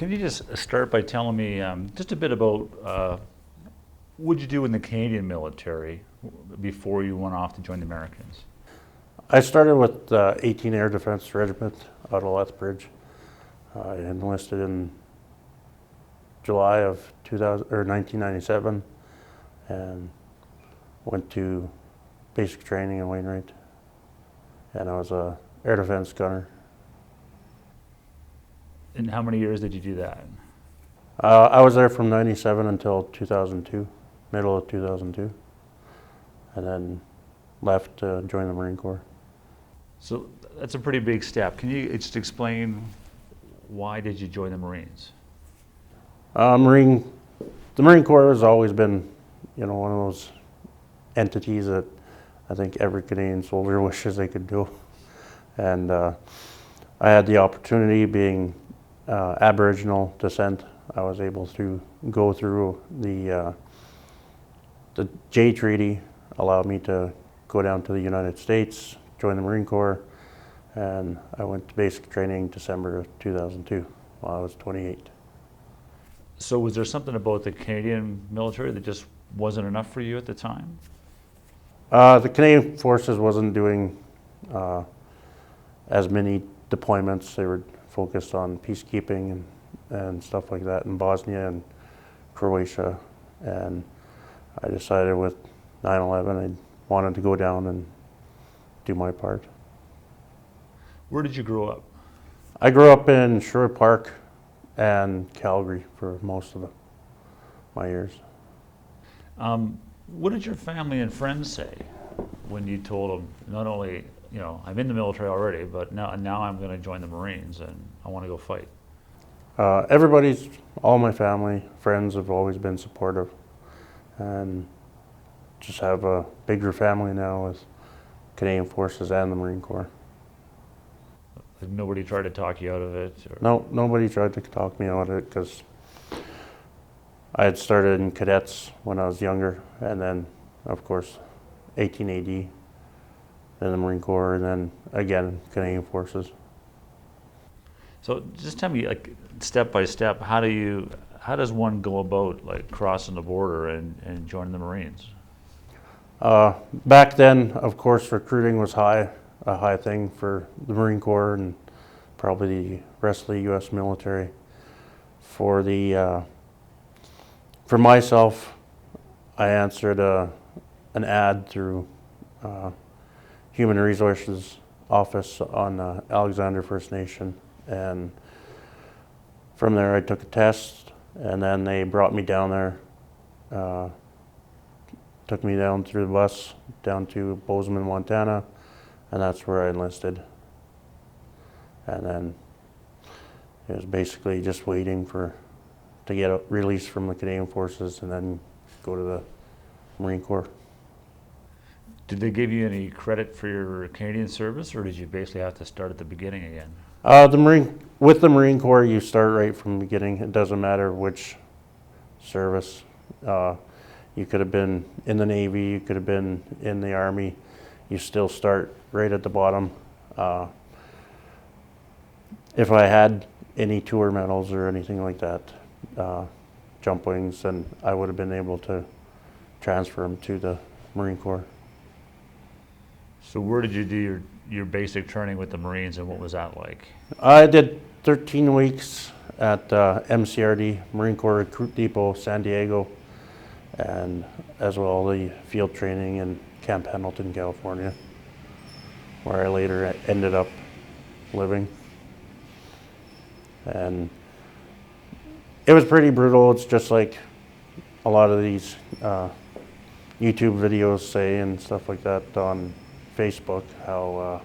Can you just start by telling me just a bit about what did you do in the Canadian military before you went off to join the Americans? I started with the 18 Air Defense Regiment out of Lethbridge. I enlisted in July of 1997 and went to basic training in Wainwright. And I was a air defense gunner. And how many years did you do that? I was there from 97 until 2002, middle of 2002, and then left to join the Marine Corps. So that's a pretty big step. Can you just explain why did you join the Marines? The Marine Corps has always been, one of those entities that I think every Canadian soldier wishes they could do. And I had the opportunity, being Aboriginal descent, I was able to go through the J Treaty, allowed me to go down to the United States, join the Marine Corps, and I went to basic training December of 2002 while I was 28. So was there something about the Canadian military that just wasn't enough for you at the time? The Canadian Forces wasn't doing as many deployments. They were focused on peacekeeping and stuff like that in Bosnia and Croatia. And I decided with 9/11 I wanted to go down and do my part. Where did you grow up? I grew up in Sherwood Park and Calgary for most of my years. What did your family and friends say when you told them, not only, I'm in the military already, but now I'm going to join the Marines and I want to go fight? All my family, friends have always been supportive, and just have a bigger family now with Canadian Forces and the Marine Corps. Like nobody tried to talk you out of it? Or? No, nobody tried to talk me out of it, because I had started in cadets when I was younger, and then, of course, 18 AD, then the Marine Corps, and then again, Canadian Forces. So just tell me, like, step by step, how does one go about, like, crossing the border and joining the Marines? Back then, of course, recruiting was a high thing for the Marine Corps and probably the rest of the U.S. military. For myself, I answered an ad through Human Resources Office on Alexander First Nation, and from there I took a test, and then they brought me down there, took me down through the bus down to Bozeman, Montana, and that's where I enlisted. And then it was basically just waiting to get released from the Canadian Forces and then go to the Marine Corps. Did they give you any credit for your Canadian service, or did you basically have to start at the beginning again? With the Marine Corps, you start right from the beginning. It doesn't matter which service. You could have been in the Navy, you could have been in the Army. You still start right at the bottom. If I had any tour medals or anything like that, jump wings, then I would have been able to transfer them to the Marine Corps. So where did you do your basic training with the Marines, and what was that like? I did 13 weeks at MCrD, Marine Corps Recruit Depot, San Diego, and as well the field training in Camp Pendleton, California, where I later ended up living. And it was pretty brutal. It's just like a lot of these YouTube videos say and stuff like that on Facebook, how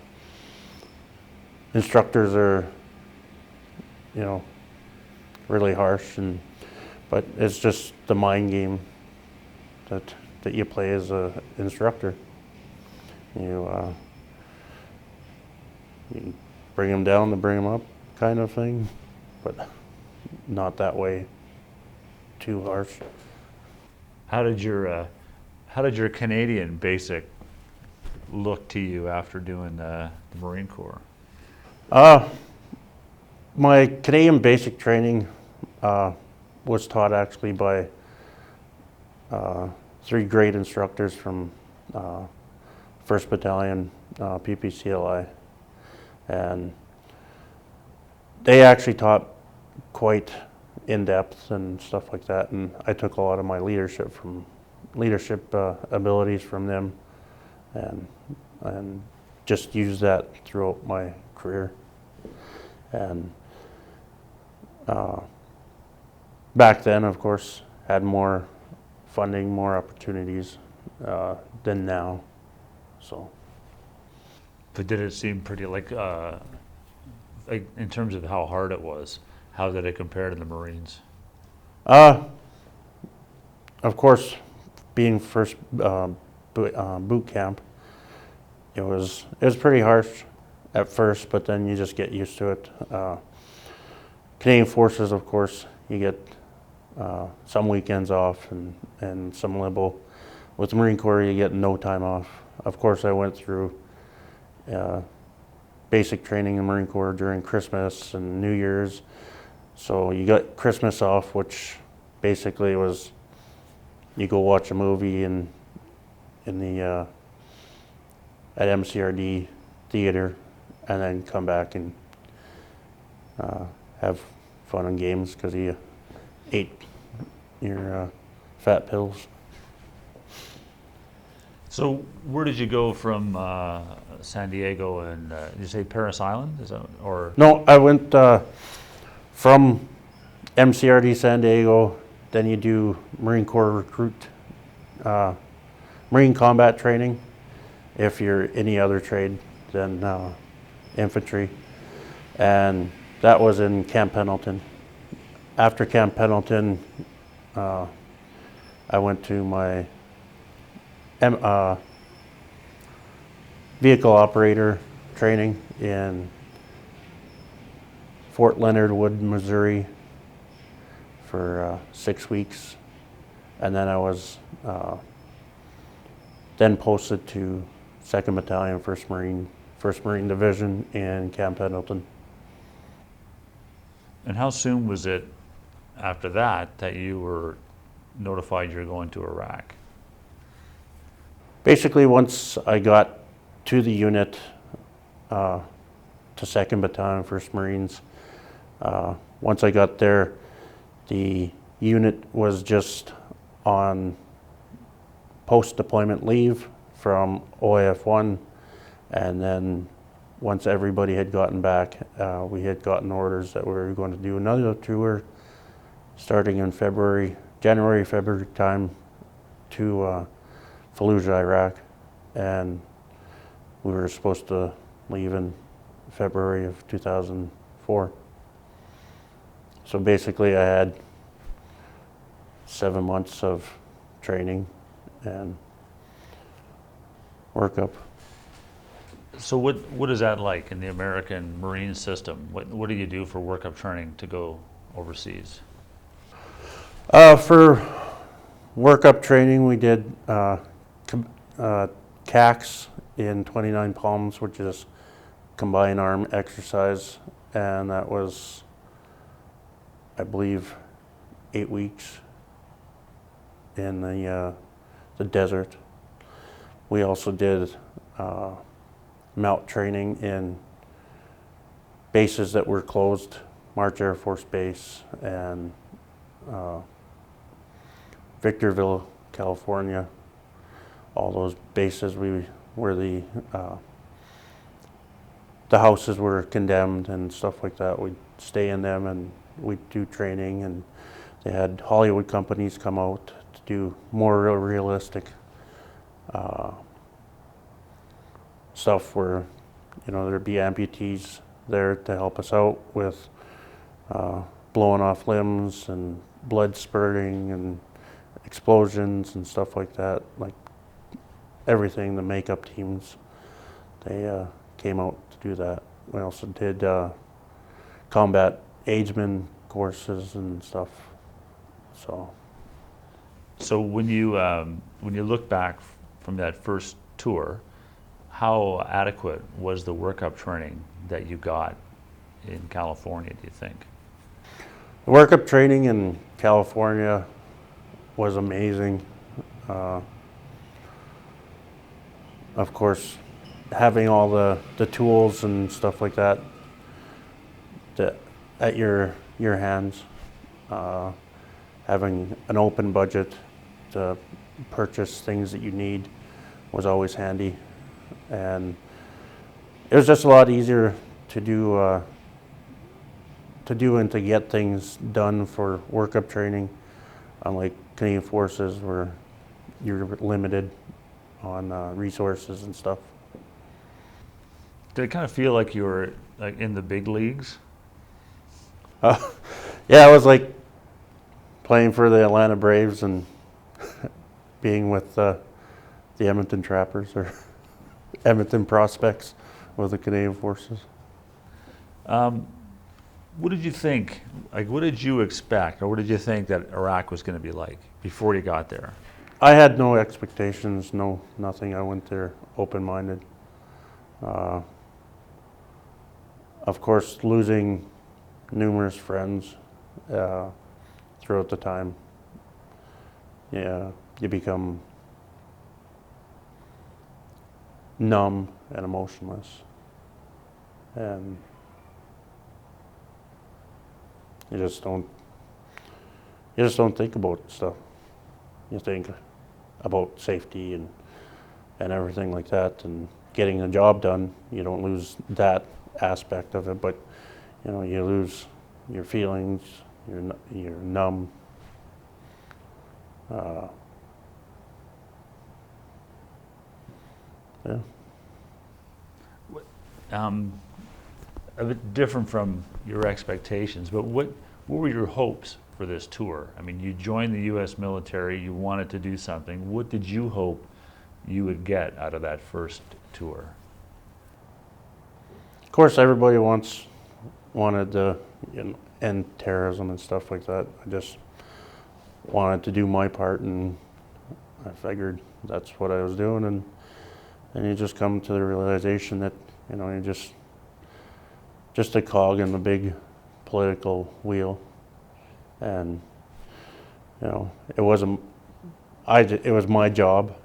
instructors are, really harsh, but it's just the mind game that you play as an instructor. You bring them down to bring them up, kind of thing, but not that way too harsh. How did your Canadian basic look to you after doing the Marine Corps? My Canadian basic training was taught actually by 3 great instructors from 1st Battalion PPCLI, and they actually taught quite in depth and stuff like that, and I took a lot of my leadership abilities from them, and just used that throughout my career. And back then, of course, had more funding, more opportunities than now. So. But did it seem pretty like in terms of how hard it was? How did it compare to the Marines? Of course, being first boot camp, it was pretty harsh at first, but then you just get used to it. Canadian Forces, of course, you get some weekends off and some limbo. With the Marine Corps, you get no time off. Of course, I went through basic training in the Marine Corps during Christmas and New Year's. So you got Christmas off, which basically was you go watch a movie in the at MCRD theater, and then come back and have fun and games because you ate your fat pills. So where did you go from San Diego and did you say Paris Island? Is that or No, I went from MCRD San Diego. Then you do Marine Corps recruit, Marine combat training. If you're any other trade than infantry, and that was in Camp Pendleton. After Camp Pendleton, I went to my vehicle operator training in Fort Leonard Wood, Missouri for 6 weeks, and then I was then posted to 2nd Battalion, 1st Marine Division in Camp Pendleton. and how soon was it after that you were notified you're going to Iraq? Basically, once I got to the unit, to 2nd Battalion, 1st Marines, once I got there, the unit was just on post-deployment leave from OIF-1, and then once everybody had gotten back, we had gotten orders that we were going to do another tour starting in January, February time to Fallujah, Iraq, and we were supposed to leave in February of 2004. So basically I had 7 months of training and workup. So what is that like in the American Marine system? What do you do for workup training to go overseas? For workup training, we did CACs in 29 Palms, which is combined arm exercise, and that was, I believe, 8 weeks in the desert. We also did MOUT training in bases that were closed, March Air Force Base and Victorville, California. All those bases where the houses were condemned and stuff like that. We'd stay in them and we'd do training, and they had Hollywood companies come out to do more realistic stuff where, there'd be amputees there to help us out with blowing off limbs and blood spurting and explosions and stuff like that. Like everything, the makeup teams, they came out to do that. We also did combat ageman courses and stuff. So when you look back from that first tour, how adequate was the workup training that you got in California, do you think? Workup training in California was amazing. Uh, of course, having all the tools and stuff like that at your hands, having an open budget to purchase things that you need was always handy, and it was just a lot easier to do and to get things done for workup training, unlike Canadian Forces where you're limited on resources and stuff. Did it kind of feel like you were like in the big leagues? Yeah, it was like playing for the Atlanta Braves and being with the Edmonton Trappers or Edmonton Prospects with the Canadian Forces. What did you think? Like, what did you expect, or what did you think that Iraq was going to be like before you got there? I had no expectations, nothing. I went there open-minded. Of course, losing numerous friends throughout the time, yeah, you become numb and emotionless, and you just don't think about stuff. You think about safety and everything like that, and getting the job done. You don't lose that aspect of it, but you know, you lose your feelings. You're numb. Yeah. A bit different from your expectations, but what were your hopes for this tour? I mean, you joined the U.S. military, you wanted to do something. What did you hope you would get out of that first tour? Of course, everybody wanted to end terrorism and stuff like that. I just wanted to do my part, and I figured that's what I was doing. And you just come to the realization that, you know, you're just a cog in the big political wheel, and you know, it wasn't. It was my job.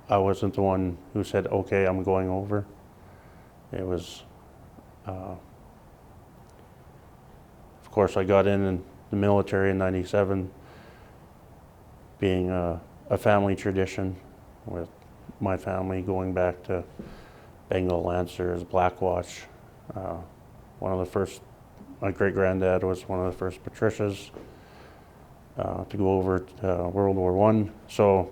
I wasn't the one who said, "Okay, I'm going over." It was. Of course, I got in the military in '97, being a family tradition, with my family going back to Bengal Lancers, Black Watch. One of the first, my great-granddad was one of the first Patricias to go over to World War I. So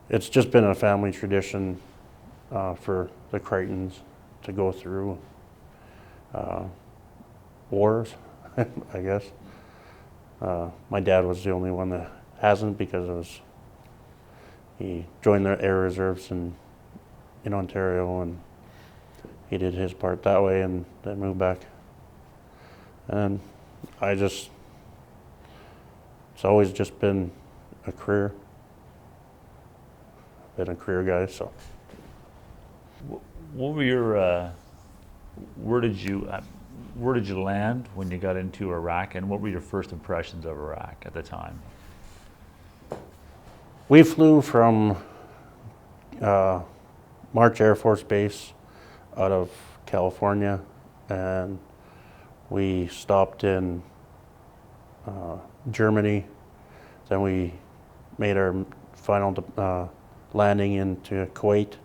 it's just been a family tradition for the Crichtons to go through wars, I guess. My dad was the only one that hasn't, because he joined the Air Reserves in Ontario, and he did his part that way and then moved back. And it's always just been a career. I've been a career guy, so. What were your, where did you land when you got into Iraq, and what were your first impressions of Iraq at the time? We flew from March Air Force Base out of California, and we stopped in Germany. Then we made our final landing into Kuwait.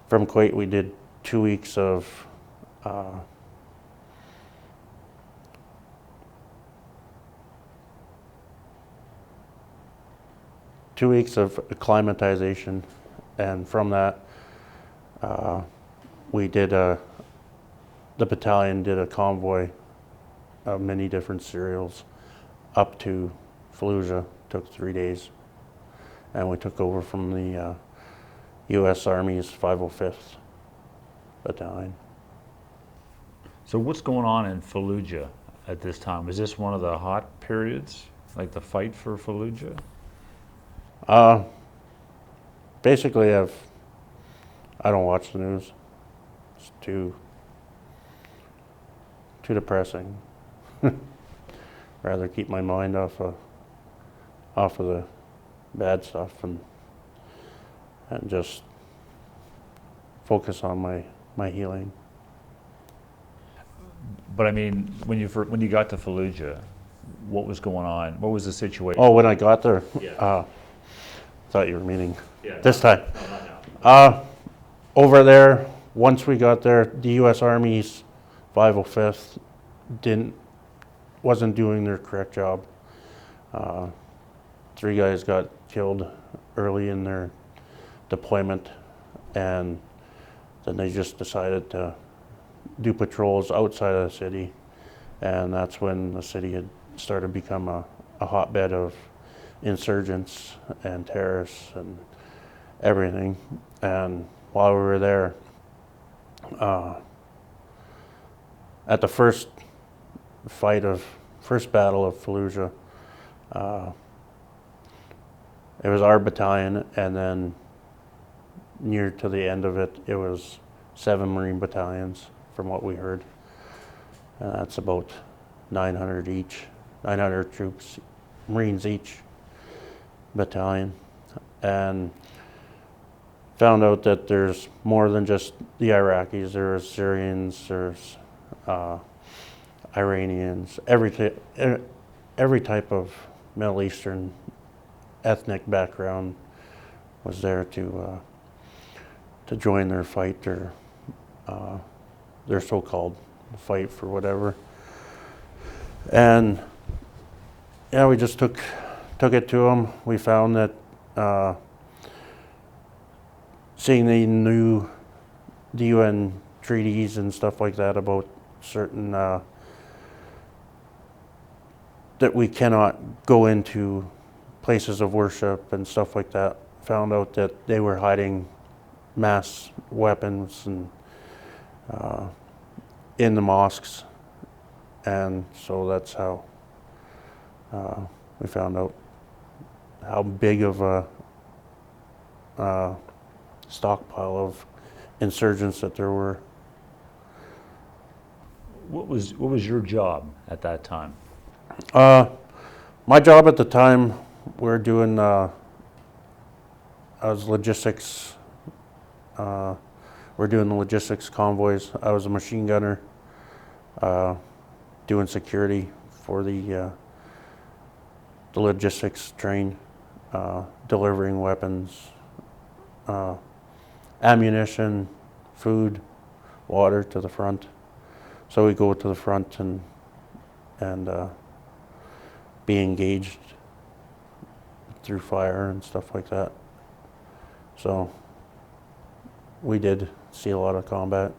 From Kuwait, we did 2 weeks of acclimatization, and from that, we did the battalion did a convoy of many different serials up to Fallujah. Took 3 days, and we took over from the U.S. Army's 505th Battalion. So what's going on in Fallujah at this time? Is this one of the hot periods, like the fight for Fallujah? Basically, I don't watch the news. It's too depressing. rather keep my mind off of the bad stuff and just focus on my healing. But I mean, when you got to Fallujah, what was going on? What was the situation? Oh, when I got there, Yeah. thought you were meaning Yeah. this time. No, not now. Over there, once we got there, the U.S. Army's 505th wasn't doing their correct job. 3 guys got killed early in their deployment, and then they just decided to do patrols outside of the city, and that's when the city had started to become a hotbed of insurgents and terrorists and everything. And while we were there, at the first battle of Fallujah, it was our battalion, and then near to the end of it, it was 7 Marine battalions, from what we heard. And that's about 900 each, 900 troops, Marines each battalion. And found out that there's more than just the Iraqis. There's Syrians, there's Iranians, every type of Middle Eastern ethnic background was there to join their fight, or their so-called fight for whatever. And yeah, we just took it to them. We found that seeing the UN treaties and stuff like that about certain that we cannot go into places of worship and stuff like that. Found out that they were hiding mass weapons and in the mosques, and so that's how we found out how big of a stockpile of insurgents that there were. What was your job at that time? My job at the time, we're doing, I was logistics, we're doing the logistics convoys. I was a machine gunner, doing security for the logistics train, delivering weapons, ammunition, food, water to the front. So we go to the front and be engaged through fire and stuff like that. So we did see a lot of combat.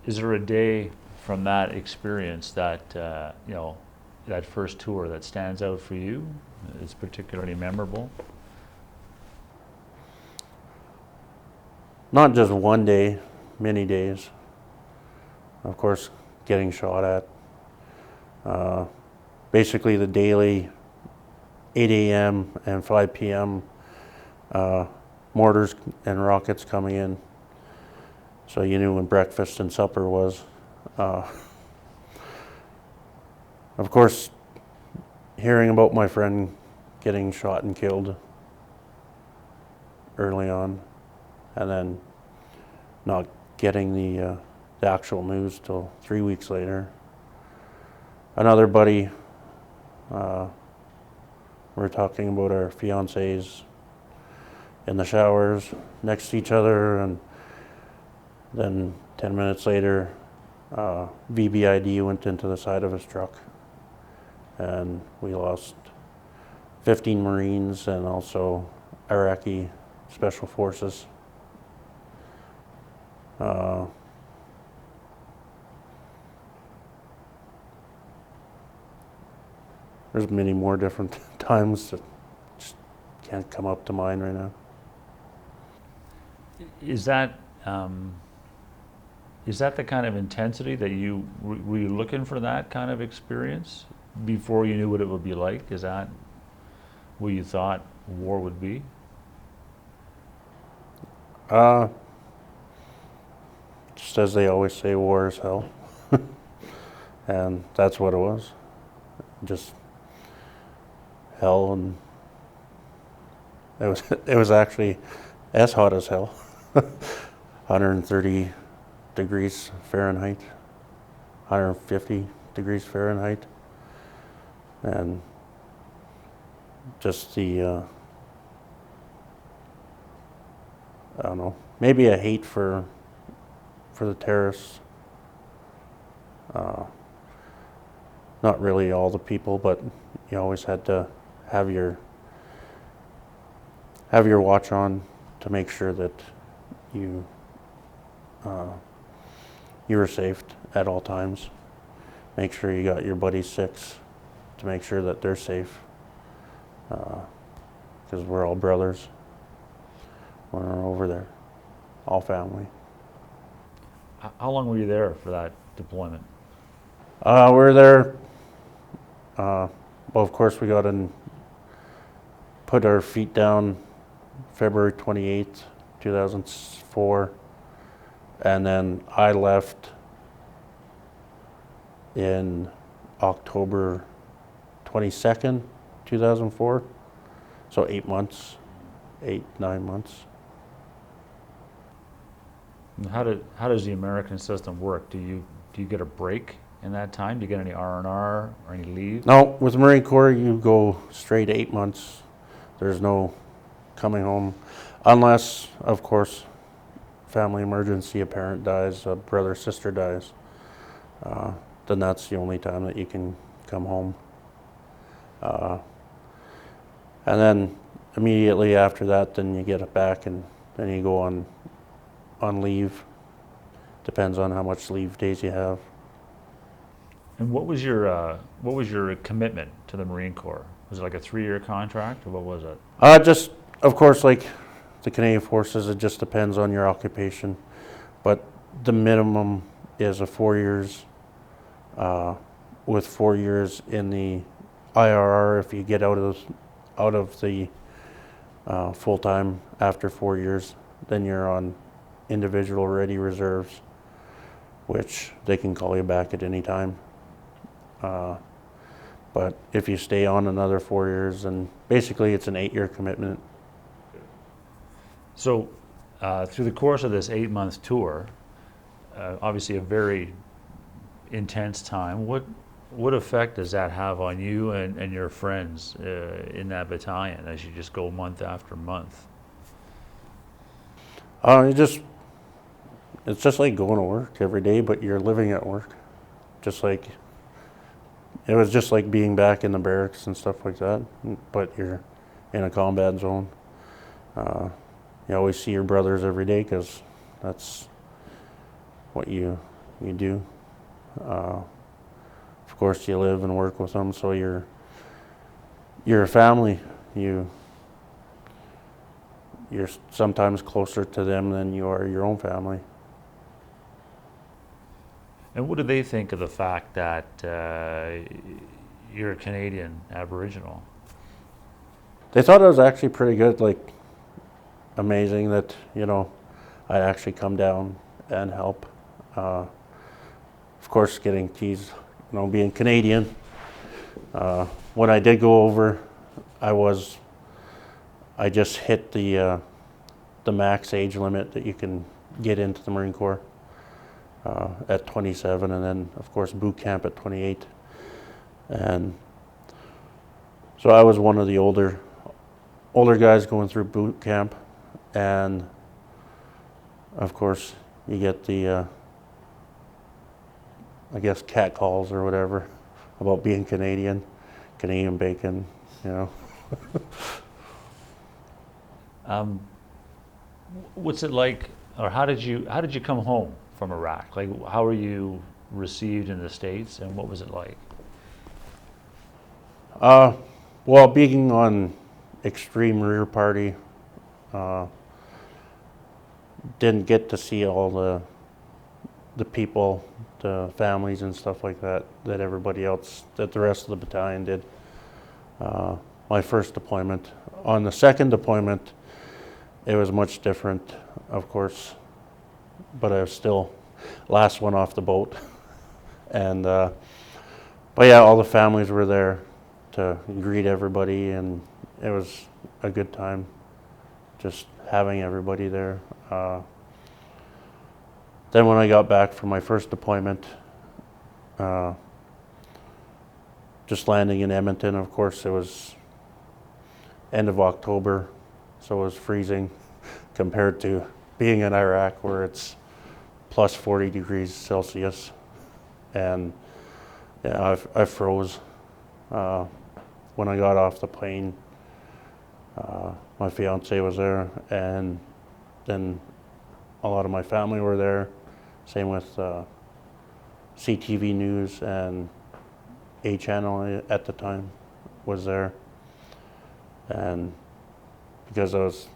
Is there a day from that experience that that first tour that stands out for you? Is particularly memorable? Not just one day, many days. Of course, getting shot at. Basically the daily 8 a.m. and 5 p.m. Mortars and rockets coming in. So you knew when breakfast and supper was. Of course, hearing about my friend getting shot and killed early on, and then not getting the actual news till 3 weeks later. Another buddy, we were talking about our fiancés in the showers next to each other, and then 10 minutes later, VBID went into the side of his truck, and we lost 15 Marines and also Iraqi Special Forces. There's many more different times that just can't come up to mind right now. Is that the kind of intensity that were you looking for that kind of experience before you knew what it would be like? Is that what you thought war would be? Just as they always say, war is hell. And that's what it was. Just hell, and it was actually as hot as hell. 130 degrees Fahrenheit, 150 degrees Fahrenheit, and just the I don't know, maybe a hate for the terrorists. Not really all the people, but you always had to have your watch on to make sure that you you were safe at all times. Make sure you got your buddy six to make sure that they're safe, because we're all brothers when we're over there, all family. How long were you there for that deployment? We were there. Well, of course, we got in, put our feet down February 28th, 2004, and then I left in October 22nd, 2004. So 8 months, 9 months. And how does the American system work? Do you get a break in that time? Do you get any R&R or any leave? No, with the Marine Corps, you go straight 8 months. There's no coming home, unless, of course, family emergency, a parent dies, a brother or sister dies. Then that's the only time that you can come home. And then immediately after that, then you get it back, and then you go on leave. Depends on how much leave days you have. And what was your commitment to the Marine Corps? Was it like a 3-year contract, or what was it? Just, of course, like the Canadian Forces, it just depends on your occupation. But the minimum is a 4 years, with 4 years in the IRR. If you get out of the full time after 4 years, then you're on individual ready reserves, which they can call you back at any time. But if you stay on another 4 years, and basically it's an 8-year commitment. So through the course of this 8-month tour, obviously a very intense time, what effect does that have on you and your friends in that battalion as you just go month after month? It's just like going to work every day, but you're living at work. It was just like being back in the barracks and stuff like that, but you're in a combat zone. You always see your brothers every day, because that's what you do. Of course, you live and work with them, so you're a family. You're sometimes closer to them than you are your own family. And what do they think of the fact that you're a Canadian Aboriginal? They thought it was actually pretty good, like amazing that, I'd actually come down and help. Of course, getting teased, being Canadian. When I did go over, I just hit the max age limit that you can get into the Marine Corps at 27, and then of course boot camp at 28. And so I was one of the older guys going through boot camp, and of course you get the I guess cat calls or whatever about being Canadian bacon, What's it like, or how did you come home from Iraq? Like, how were you received in the States, and what was it like? Well, being on extreme rear party, didn't get to see all the people, the families and stuff like that everybody else, that the rest of the battalion did. My first deployment. On the second deployment, it was much different, of course, but I was still last one off the boat And but yeah, all the families were there to greet everybody, and it was a good time just having everybody there. Then when I got back from my first deployment, just landing in Edmonton, of course, it was end of October, so it was freezing compared to being in Iraq where it's plus 40 degrees Celsius. And yeah, I froze when I got off the plane. My fiance was there, and then a lot of my family were there. Same with CTV News, and A Channel at the time was there. And because I was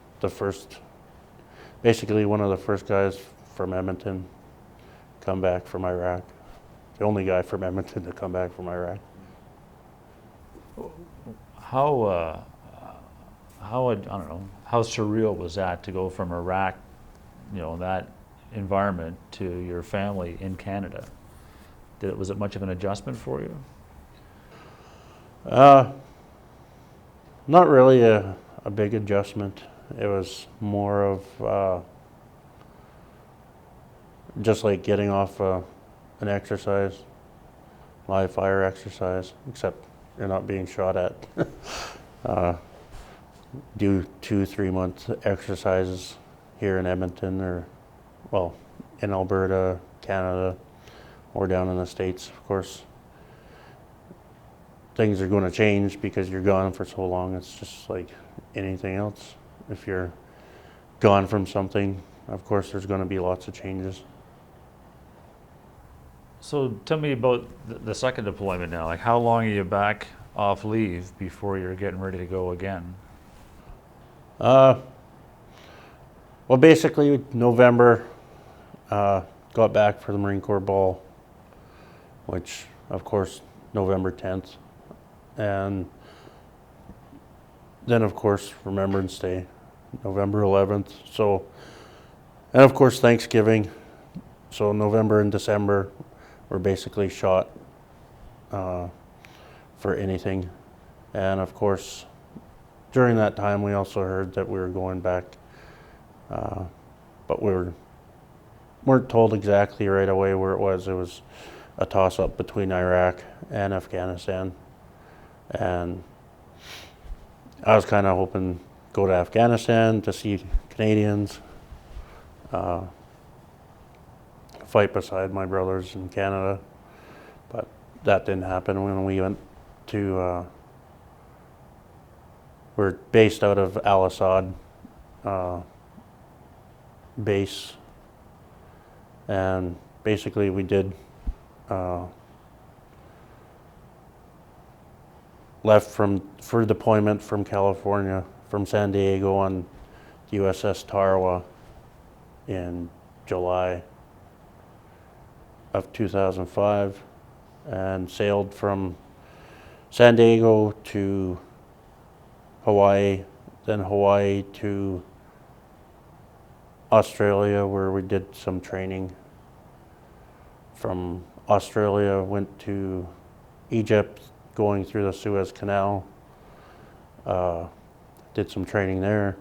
basically one of the first guys from Edmonton come back from Iraq. The only guy from Edmonton to come back from Iraq. How I don't know, how surreal was that to go from Iraq, that environment, to your family in Canada? Was it much of an adjustment for you? Not really a big adjustment. It was more of just like getting off an exercise, live fire exercise, except you're not being shot at. Do 2-3 month exercises here in Edmonton, or well, in Alberta, Canada, or down in the States, of course. Things are going to change because you're gone for so long. It's just like anything else. If you're gone from something, of course, there's going to be lots of changes. So tell me about the second deployment now. Like, how long are you back off leave before you're getting ready to go again? Well, basically November, got back for the Marine Corps Ball, which of course November 10th. And then of course Remembrance Day, November 11th. So, and of course Thanksgiving. So November and December were basically shot for anything. And of course, during that time we also heard that we were going back, but we weren't told exactly right away where it was. It was a toss-up between Iraq and Afghanistan. And I was kind of hoping go to Afghanistan to see Canadians, fight beside my brothers in Canada, but that didn't happen. When we went to, we're based out of Al Assad base, and basically we did left for deployment from California, from San Diego on USS Tarawa in July of 2005, and sailed from San Diego to Hawaii, then Hawaii to Australia, where we did some training. From Australia went to Egypt, going through the Suez Canal, did some training there.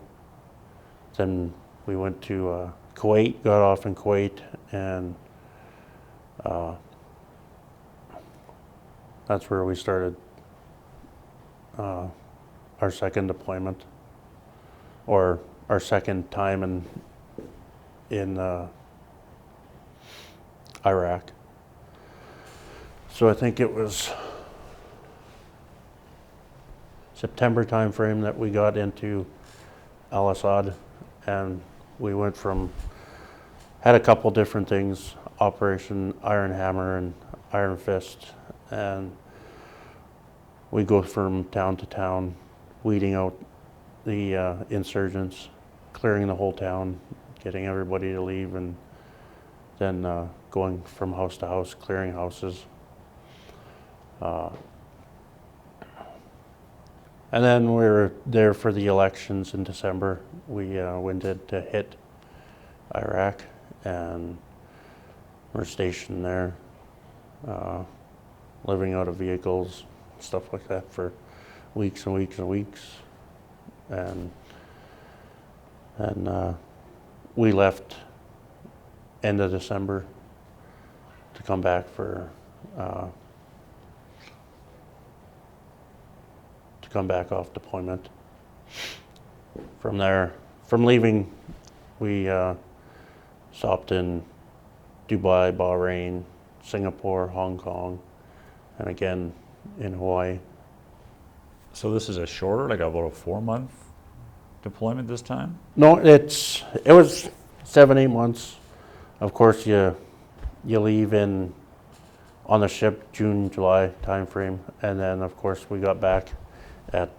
Then we went to Kuwait, got off in Kuwait, and that's where we started our second deployment, or our second time in Iraq. So I think it was September time frame that we got into Al Assad, and we went from, had a couple different things, Operation Iron Hammer and Iron Fist, and we go from town to town, weeding out the insurgents, clearing the whole town, getting everybody to leave, and then going from house to house, clearing houses. And then we were there for the elections in December. We went in to hit Iraq, and we're stationed there. uh, living out of vehicles, stuff like that for weeks and weeks and weeks. And we left end of December to come back for to come back off deployment. From there, from leaving, we stopped in Dubai, Bahrain, Singapore, Hong Kong, and again in Hawaii. So this is a shorter, like about a 4-month deployment this time? No, it was 7-8 months. Of course, you leave on the ship June, July timeframe, and then of course we got back at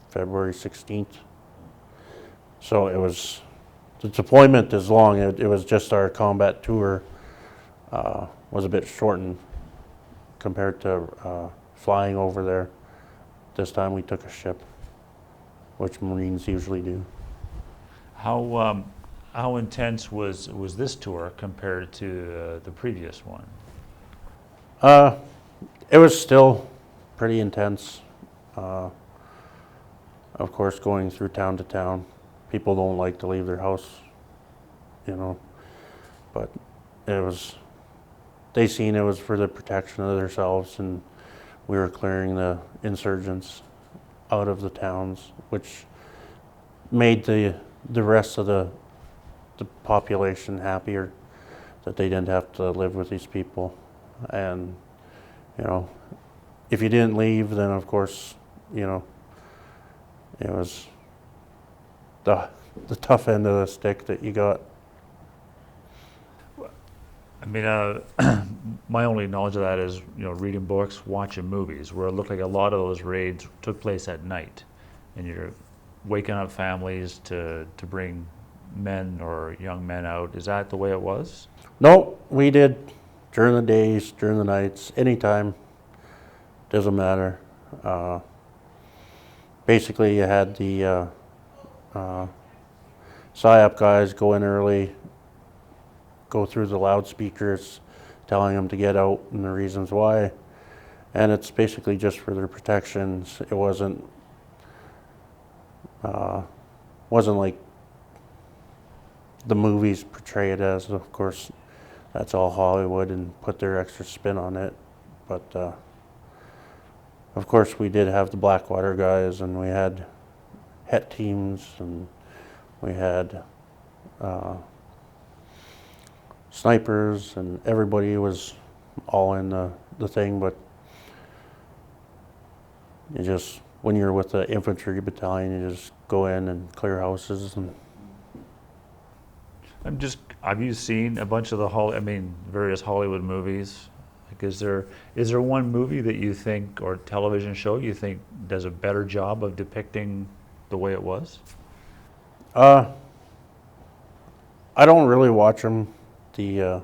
February 16th. So the deployment is long. It was just our combat tour was a bit shortened compared to flying over there. This time we took a ship, which Marines usually do. How intense was this tour compared to the previous one? It was still pretty intense. Of course, going through town to town, people don't like to leave their house, but they seen it was for the protection of themselves, and we were clearing the insurgents out of the towns, which made the rest of the population happier that they didn't have to live with these people. And if you didn't leave, then of course it was the tough end of the stick that you got. I mean, my only knowledge of that is, reading books, watching movies, where it looked like a lot of those raids took place at night, and you're waking up families to bring men or young men out. Is that the way it was? No, we did during the days, during the nights, anytime. Doesn't matter. Basically, you had the PSYOP guys go in early, go through the loudspeakers, telling them to get out and the reasons why. And it's basically just for their protections. It wasn't like the movies portray it as. Of course, that's all Hollywood and put their extra spin on it. But of course, we did have the Blackwater guys, and we had het teams, and we had snipers, and everybody was all in the thing. But when you're with the infantry battalion, you just go in and clear houses. And have you seen a bunch of various Hollywood movies? Like, is there one movie that you think, or television show you think, does a better job of depicting the way it was? I don't really watch them. The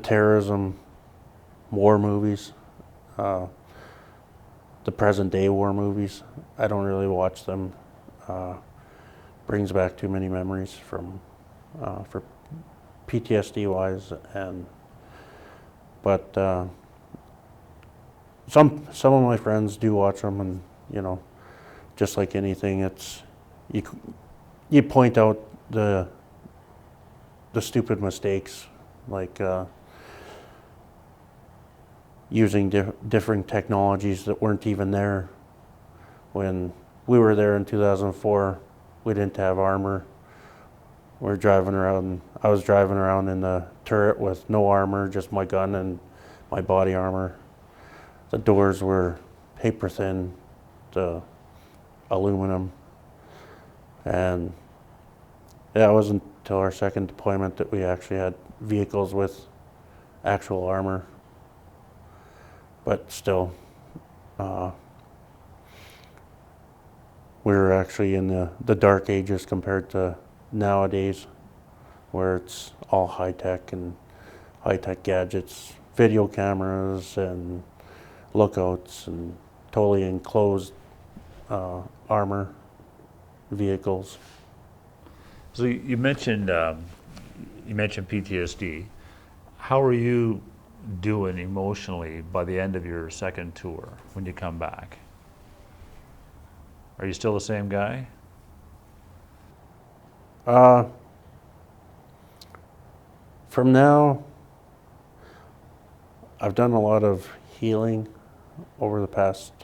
terrorism war movies, the present day war movies, I don't really watch them. Brings back too many memories for PTSD wise, but some of my friends do watch them, and just like anything, it's you point out the stupid mistakes, like using different technologies that weren't even there. When we were there in 2004, we didn't have armor. I was driving around in the turret with no armor, just my gun and my body armor. The doors were paper thin, the aluminum. And it wasn't until our second deployment that we actually had vehicles with actual armor. But still, we were actually in the dark ages compared to nowadays, where it's all high-tech and high-tech gadgets, video cameras and lookouts, and totally enclosed armor vehicles. So you mentioned you mentioned PTSD. How are you doing emotionally by the end of your second tour when you come back? Are you still the same guy? From now, I've done a lot of healing over the past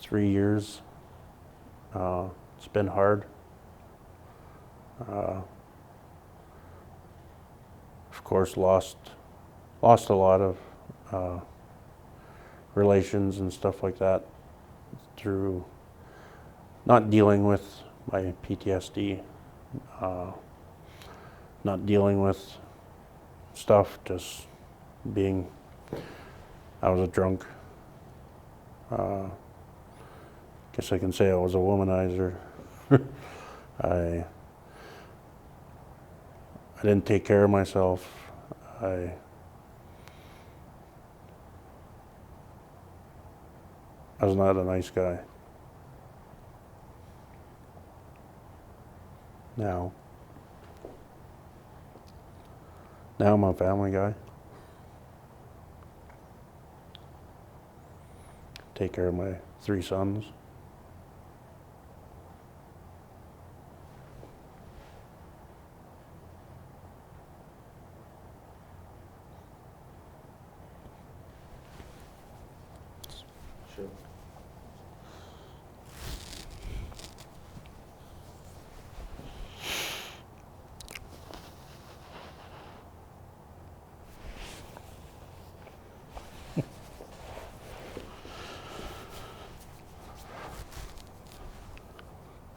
3 years. It's been hard. Of course, lost a lot of relations and stuff like that through not dealing with my PTSD, not dealing with stuff, just being, I was a drunk. Guess I can say I was a womanizer. I didn't take care of myself. I was not a nice guy. Now I'm a family guy. Take care of my 3 sons. Sure.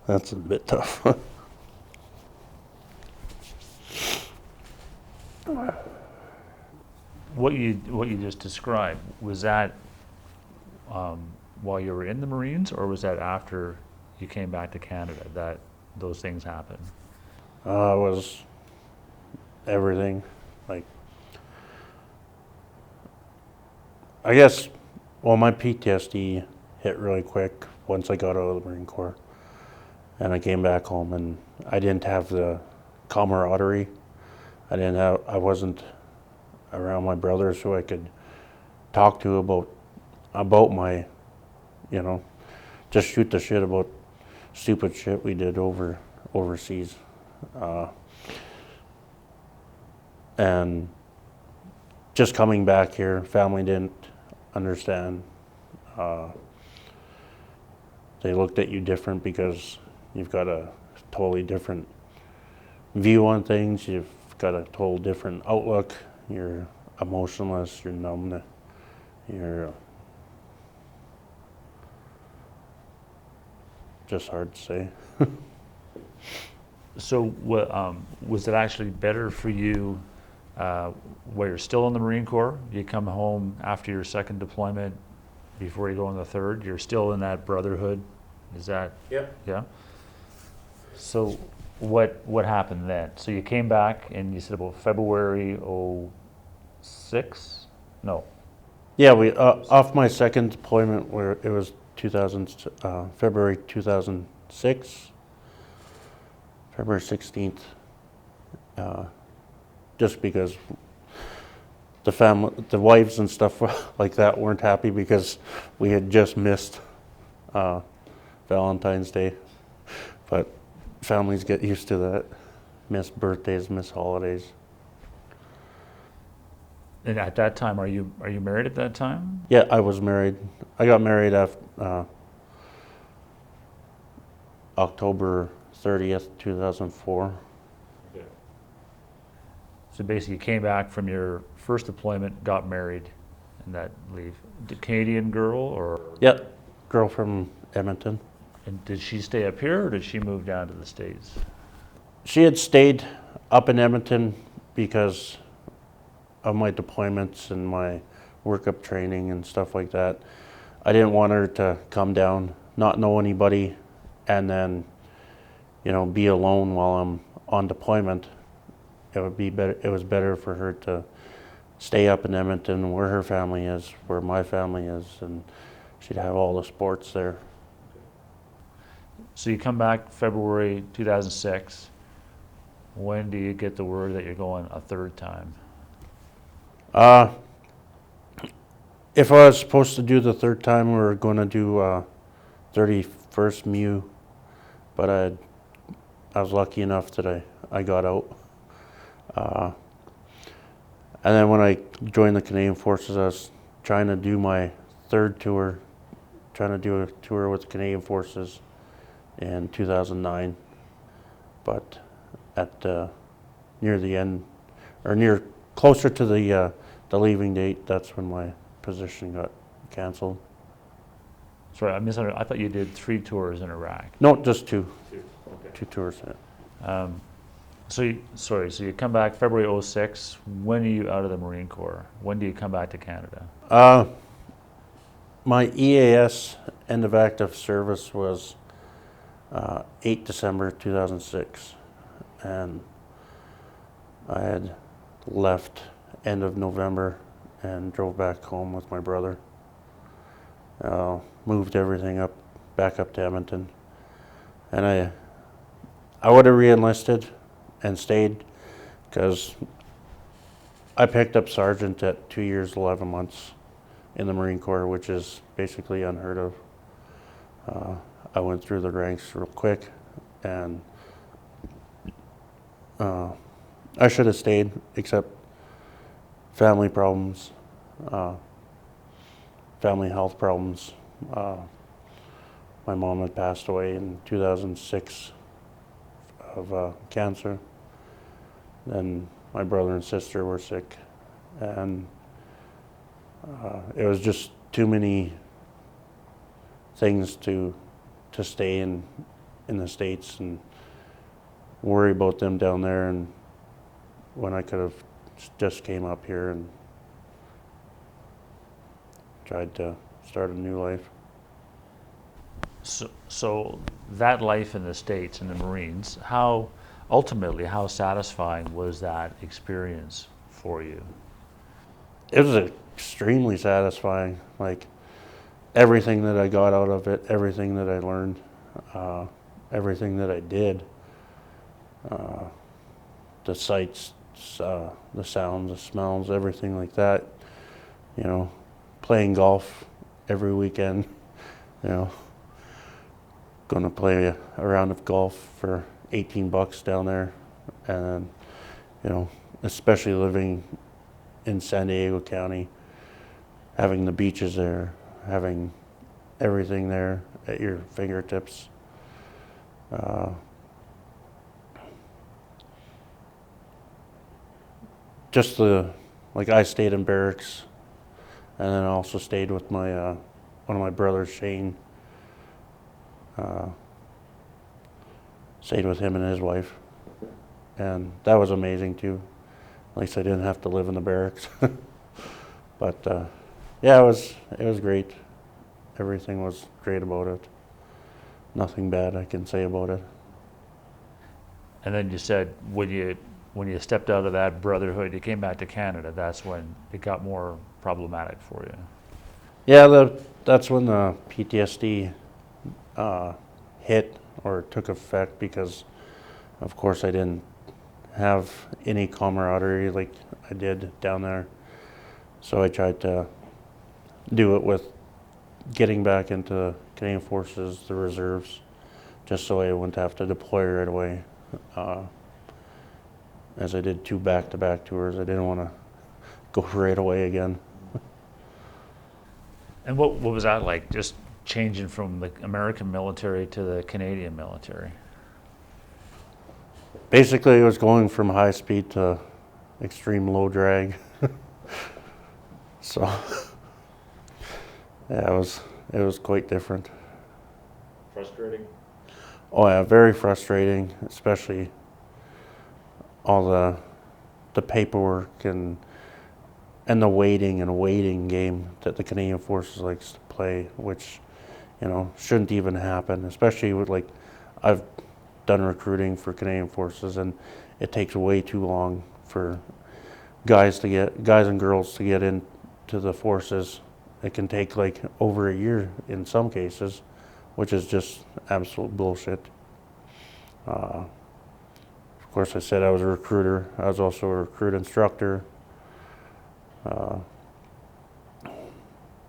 That's a bit tough. What you just described, was that while you were in the Marines, or was that after you came back to Canada that those things happened? It was everything. Like, I guess, well, my PTSD hit really quick once I got out of the Marine Corps. And I came back home, and I didn't have the camaraderie. I wasn't around my brothers who I could talk to about my, just shoot the shit about stupid shit we did overseas. And just coming back here, family didn't understand. They looked at you different because you've got a totally different view on things. You've got a total different outlook. You're emotionless. You're numb. You're just hard to say. So was it actually better for you while you're still in the Marine Corps? You come home after your second deployment, before you go on the third, you're still in that brotherhood? Is that? Yep. Yeah? So what happened then? So you came back and you said about February 06? No. Yeah, we off my second deployment, where it was February 2006, February 16th, just because the wives and stuff like that weren't happy because we had just missed Valentine's Day, but families get used to that. Miss birthdays, miss holidays. And at that time, are you married at that time? Yeah, I was married. I got married after October 30th, 2004. Okay. So basically, you came back from your first deployment, got married, and that leave. The Canadian girl, or? Yep, girl from Edmonton. And did she stay up here, or did she move down to the States? She had stayed up in Edmonton because of my deployments and my workup training and stuff like that. I didn't want her to come down, not know anybody, and then, be alone while I'm on deployment. It would be better. It was better for her to stay up in Edmonton, where her family is, where my family is, and she'd have all the sports there. So you come back February 2006. When do you get the word that you're going a third time? If I was supposed to do the third time, we were going to do 31st MU, but I was lucky enough that I got out. And then when I joined the Canadian Forces, I was trying to do my third tour, trying to do a tour with the Canadian Forces in 2009. But at near the end, or closer to the leaving date, that's when my position got canceled. Sorry, I misunderstood. I thought you did 3 tours in Iraq. No, just two. Okay. 2 tours. Yeah. So you come back February 06. When are you out of the Marine Corps? When do you come back to Canada? My EAS, end of active service, was 8 December 2006, and I had left end of November and drove back home with my brother. Moved everything back up to Edmonton, and I would have re-enlisted and stayed, because I picked up sergeant at 2 years 11 months in the Marine Corps, which is basically unheard of. I went through the ranks real quick, and I should have stayed, except family problems, family health problems. My mom had passed away in 2006 of cancer. Then my brother and sister were sick, and it was just too many things to stay in the States and worry about them down there, and when I could have just came up here and tried to start a new life. So that life in the States, in the Marines, how satisfying was that experience for you? It was extremely satisfying. Like, everything that I got out of it, everything that I learned, everything that I did, the sights, the sounds, the smells, everything like that. You know, playing golf every weekend, you know, going to play a round of golf for $18 down there, and you know, especially living in San Diego County, having the beaches there, having everything there at your fingertips. Just like I stayed in barracks, and then I also stayed with my one of my brothers, Shane. Stayed with him and his wife, and that was amazing too. At least I didn't have to live in the barracks. But yeah, it was great. Everything was great about it. Nothing bad I can say about it. And then you said when you stepped out of that brotherhood, you came back to Canada. That's when it got more problematic for you. Yeah, that's when the PTSD hit or took effect, because of course I didn't have any camaraderie like I did down there. So I tried to do it with getting back into Canadian Forces, the reserves, just so I wouldn't have to deploy right away. As I did 2 back-to-back tours, I didn't want to go right away again. And what was that like, just changing from the American military to the Canadian military? Basically, it was going from high speed to extreme low drag. So yeah, it was quite different. Frustrating? Oh yeah, very frustrating, especially all the paperwork and the waiting game that the Canadian Forces likes to play, which, you know, shouldn't even happen, especially with, like, I've done recruiting for Canadian Forces, and it takes way too long for guys and girls to get into the forces. It can take like over a year in some cases, which is just absolute bullshit. Of course, I said I was a recruiter. I was also a recruit instructor.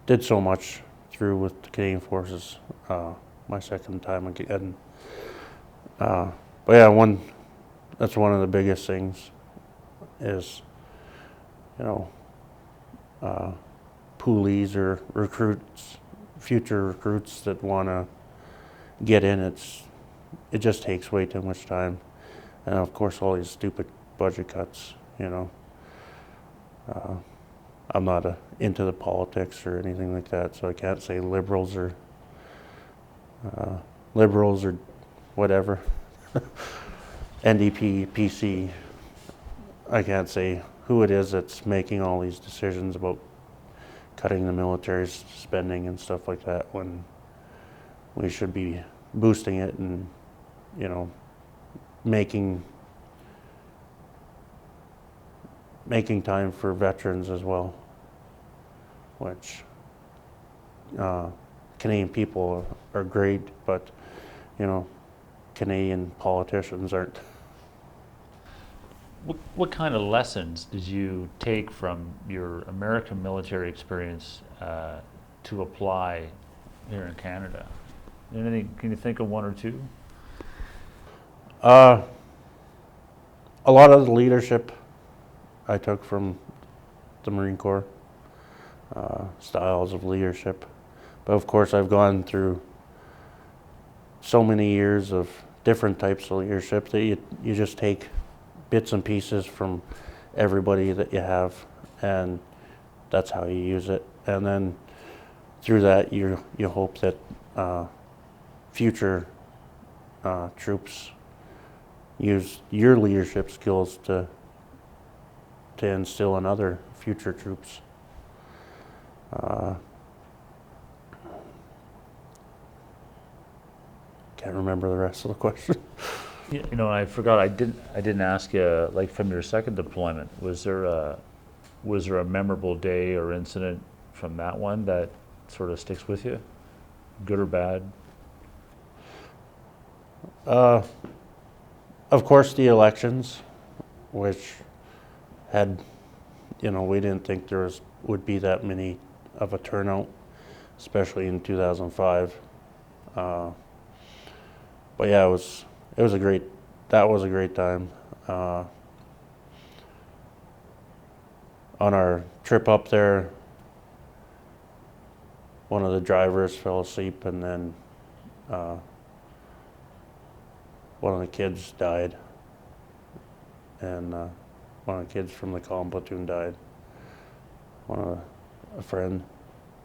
Did so much through with the Canadian Forces my second time again. But yeah, that's one of the biggest things is, poolies or recruits, future recruits that want to get in. It just takes way too much time, and of course all these stupid budget cuts. I'm not into the politics or anything like that, so I can't say liberals or whatever. NDP, PC. I can't say who it is that's making all these decisions about cutting the military's spending and stuff like that, when we should be boosting it and, making time for veterans as well, which Canadian people are great, but Canadian politicians aren't. What kind of lessons did you take from your American military experience to apply here in Canada? Anything? Can you think of one or two? A lot of the leadership I took from the Marine Corps, styles of leadership. But of course, I've gone through so many years of different types of leadership that you just take bits and pieces from everybody that you have, and that's how you use it. And then through that, you hope that future troops use your leadership skills to instill in other future troops. Can't remember the rest of the question. I forgot. I didn't ask you. Like, from your second deployment, was there a memorable day or incident from that one that sort of sticks with you, good or bad? Of course, the elections, which had, we didn't think there would be that many of a turnout, especially in 2005. But yeah, that was a great time. On our trip up there, one of the drivers fell asleep, and then one of the kids died, and one of the kids from the comm platoon died. A friend,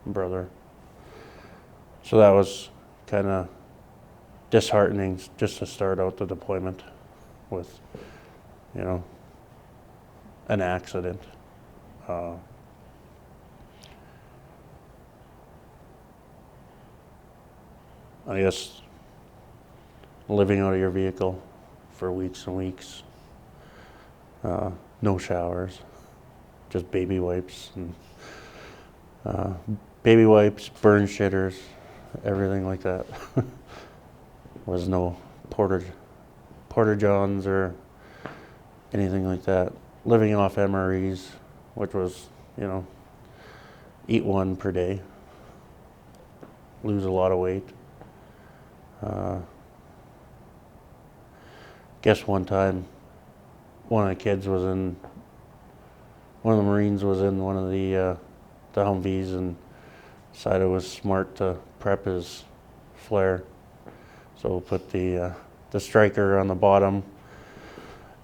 brother. So that was kind of disheartening, just to start out the deployment with, an accident. I guess living out of your vehicle for weeks and weeks, no showers, just baby wipes, burn shitters, everything like that. Was no porta johns or anything like that. Living off MREs, which was, eat one per day, lose a lot of weight. Guess one time, one of the Marines was in one of the Humvees and decided it was smart to prep his flare. So we'll put the striker on the bottom,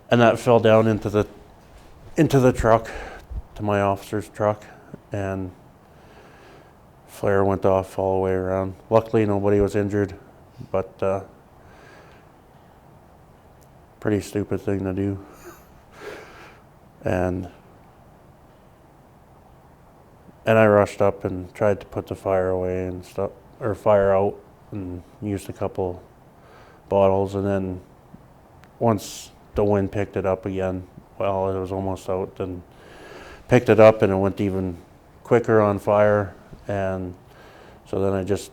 and that fell down into the truck, to my officer's truck, and flare went off all the way around. Luckily, nobody was injured, but pretty stupid thing to do. And I rushed up and tried to put the fire away and stuff, or fire out, and used a couple bottles, and then once the wind picked it up again, well, it was almost out, and picked it up, and it went even quicker on fire. And so then I just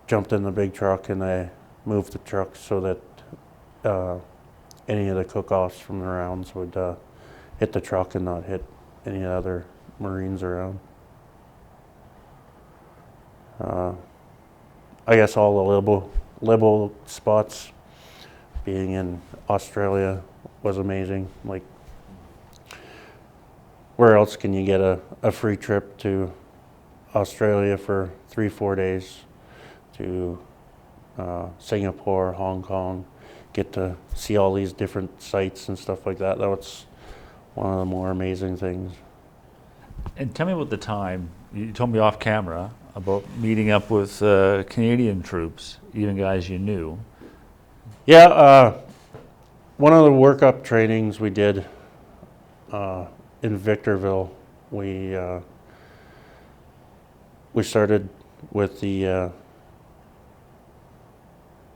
jumped in the big truck, and I moved the truck so that any of the cook-offs from the rounds would hit the truck and not hit any other Marines around. I guess all the Libo spots, being in Australia, was amazing. Like, where else can you get a free trip to Australia for 3-4 days, to Singapore, Hong Kong, get to see all these different sites and stuff like that. That was one of the more amazing things. And tell me about the time, you told me off camera, about meeting up with Canadian troops, even guys you knew. Yeah, one of the workup trainings we did in Victorville, we started with the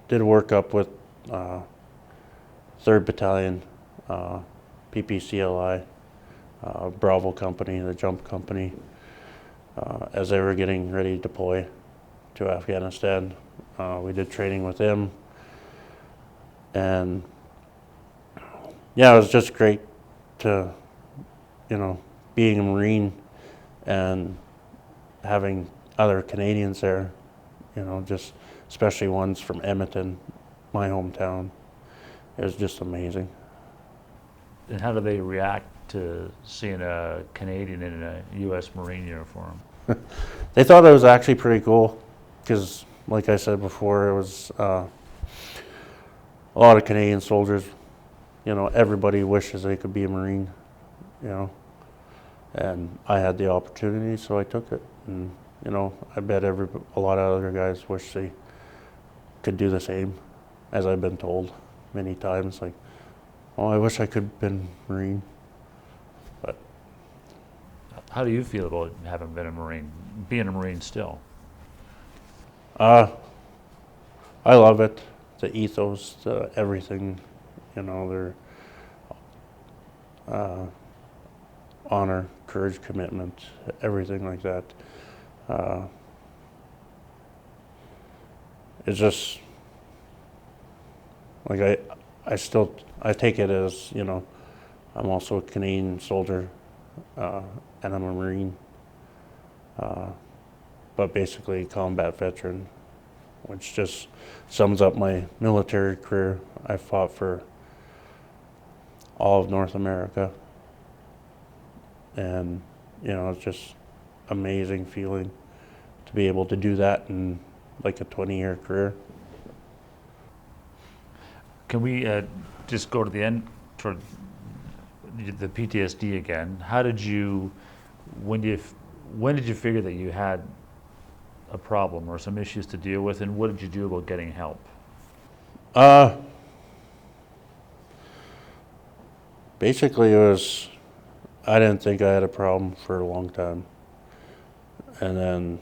did a workup with 3rd Battalion, PPCLI, Bravo Company, the Jump Company, as they were getting ready to deploy to Afghanistan. We did training with them, and yeah, it was just great to, being a Marine and having other Canadians there, just especially ones from Edmonton, my hometown. It was just amazing. And how do they react to seeing a Canadian in a U.S. Marine uniform? They thought it was actually pretty cool because, like I said before, it was a lot of Canadian soldiers. Everybody wishes they could be a Marine, and I had the opportunity, so I took it. And I bet a lot of other guys wish they could do the same, as I've been told many times. Like, oh, I wish I could have been Marine. But how do you feel about having been a Marine, being a Marine still? I love it. The ethos, everything, their honor, courage, commitment, everything like that. It's just like I take it as, I'm also a Canadian soldier, and I'm a Marine, but basically a combat veteran, which just sums up my military career. I fought for all of North America, and it's just amazing feeling to be able to do that in like a 20-year career. Can we just go to the end, toward the PTSD again? How did you, when did you figure that you had a problem or some issues to deal with, and what did you do about getting help? Basically, I didn't think I had a problem for a long time, and then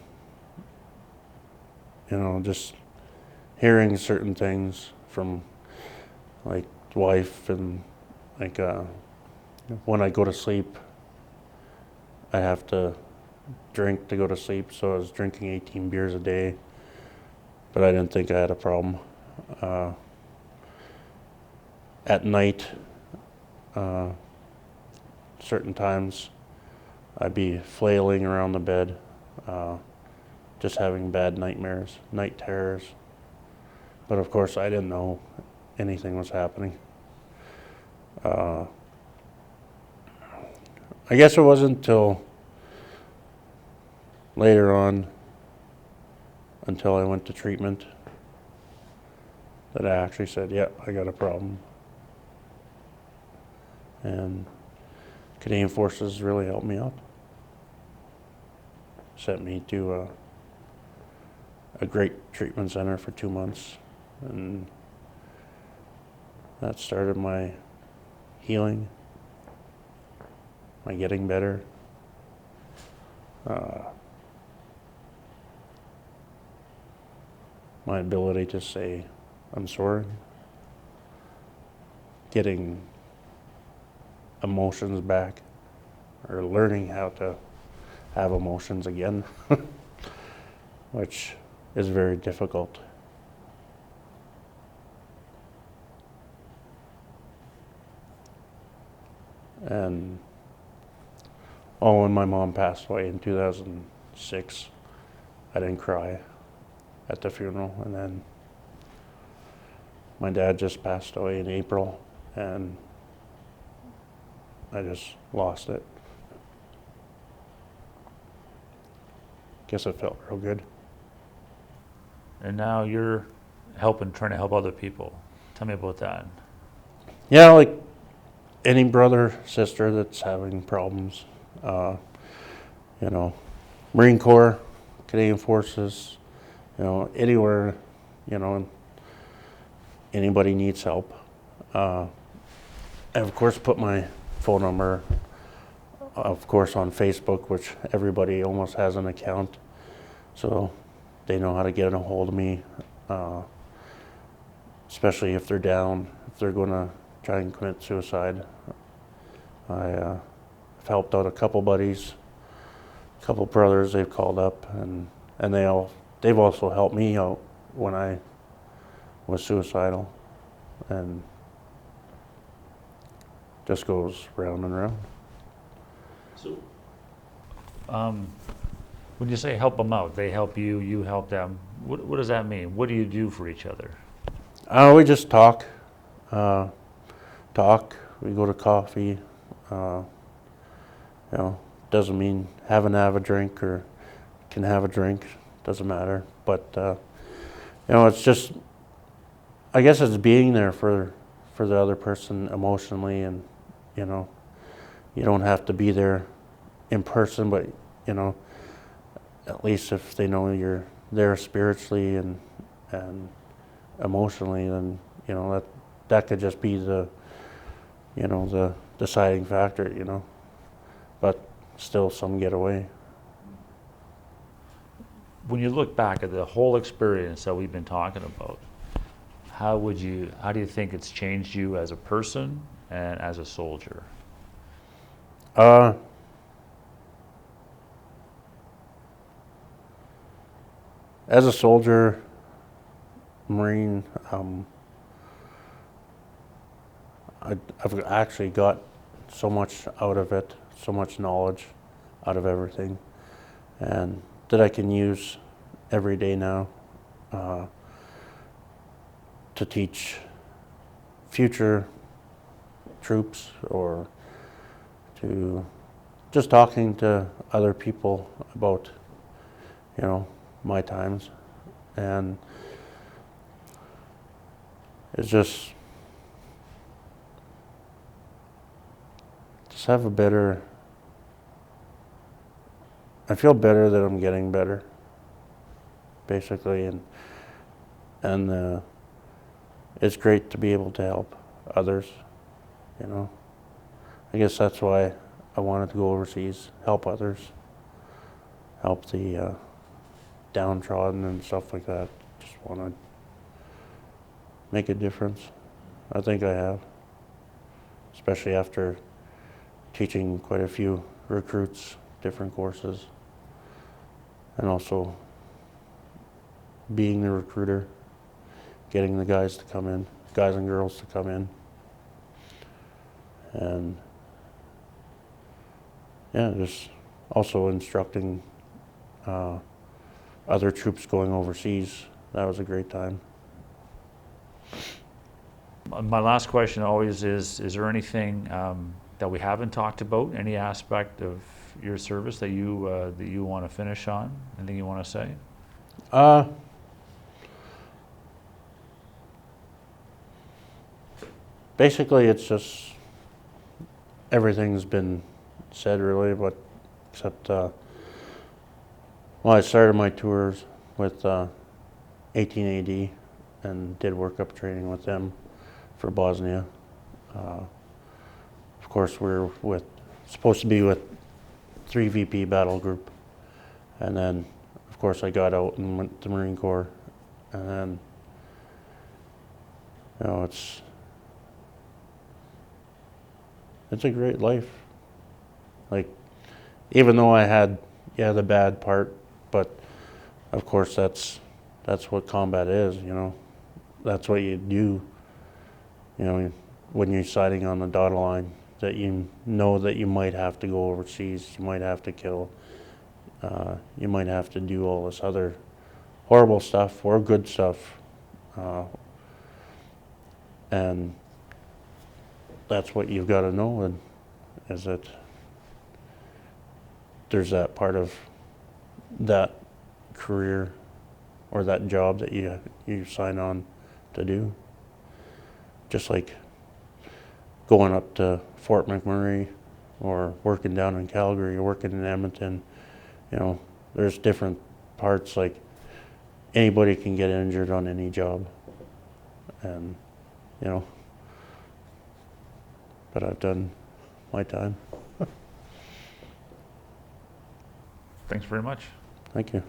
just hearing certain things from like wife, and like when I go to sleep, I have to drink to go to sleep, so I was drinking 18 beers a day, but I didn't think I had a problem. At night, certain times I'd be flailing around the bed, just having bad nightmares, night terrors. But of course I didn't know anything was happening. I guess it wasn't until later on, until I went to treatment, that I actually said, yeah, I got a problem. And Canadian Forces really helped me out. Sent me to a great treatment center for 2 months, and that started my healing, my getting better. My ability to say, I'm sorry. Getting emotions back, or learning how to have emotions again, which is very difficult. And when my mom passed away in 2006, I didn't cry at the funeral. And then my dad just passed away in April, and I just lost it. Guess it felt real good. And now you're trying to help other people. Tell me about that. Yeah, like any brother, sister that's having problems, you know, Marine Corps, Canadian Forces, you know, anywhere, you know, anybody needs help. I, of course, put my phone number, of course, on Facebook, which everybody almost has an account, so they know how to get a hold of me, especially if they're down, if they're going to try and commit suicide. I've helped out a couple buddies, a couple brothers. They've called up, and they've also helped me out when I was suicidal, and just goes round and round. So, when you say help them out, they help you, you help them. What does that mean? What do you do for each other? We just talk. We go to coffee. You know, doesn't mean have a drink or can have a drink. Doesn't matter. But you know, it's just, I guess it's being there for the other person emotionally, and you know, you don't have to be there in person, but you know, at least if they know you're there spiritually and emotionally, then you know that could just be the, you know, the deciding factor, you know. But still, some get away. When you look back at the whole experience that we've been talking about, how do you think it's changed you as a person and as a soldier? As a soldier, Marine, I've actually got so much out of it, so much knowledge out of everything, and that I can use every day now to teach future troops, or to just talking to other people about, you know, my times. And it's just have a better, I feel better that I'm getting better, basically, and it's great to be able to help others, you know. I guess that's why I wanted to go overseas, help others, help the downtrodden and stuff like that. Just want to make a difference. I think I have, especially after teaching quite a few recruits different courses, and also being the recruiter, getting the guys to come in, guys and girls to come in, and yeah, just also instructing other troops going overseas. That was a great time. My last question always is there anything that we haven't talked about, any aspect of your service that you want to finish on? Anything you want to say? Basically, it's just everything's been said really, but except well, I started my tours with 18 AD and did workup training with them for Bosnia. Of course, we're supposed to be with 3 VP battle group, and then of course I got out and went to Marine Corps, and then you know, it's a great life. Like, even though I had the bad part, but of course that's what combat is, you know. That's what you do, you know, when you're sighting on the dotted line. that you know that you might have to go overseas, you might have to kill, you might have to do all this other horrible stuff or good stuff. And that's what you've got to know, and is that there's that part of that career or that job that you sign on to do. Just like going up to Fort McMurray or working down in Calgary or working in Edmonton, you know, there's different parts. Like anybody can get injured on any job, and you know, but I've done my time. Thanks very much. Thank you.